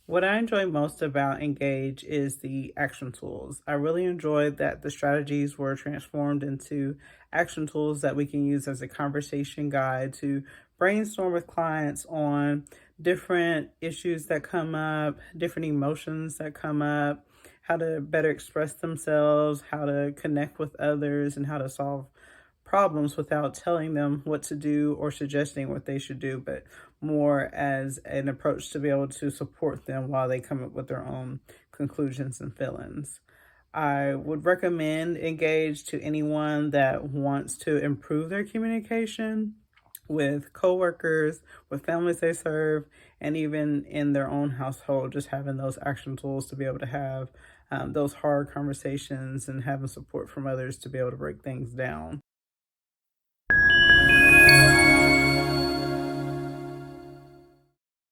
What I enjoy most about Engage is the action tools. I really enjoyed that the strategies were transformed into action tools that we can use as a conversation guide to brainstorm with clients on different issues that come up, different emotions that come up, how to better express themselves, how to connect with others, and how to solve problems without telling them what to do or suggesting what they should do, but more as an approach to be able to support them while they come up with their own conclusions and feelings. I would recommend Engage to anyone that wants to improve their communication with coworkers, with families they serve, and even in their own household, just having those action tools to be able to have those hard conversations and having support from others to be able to break things down.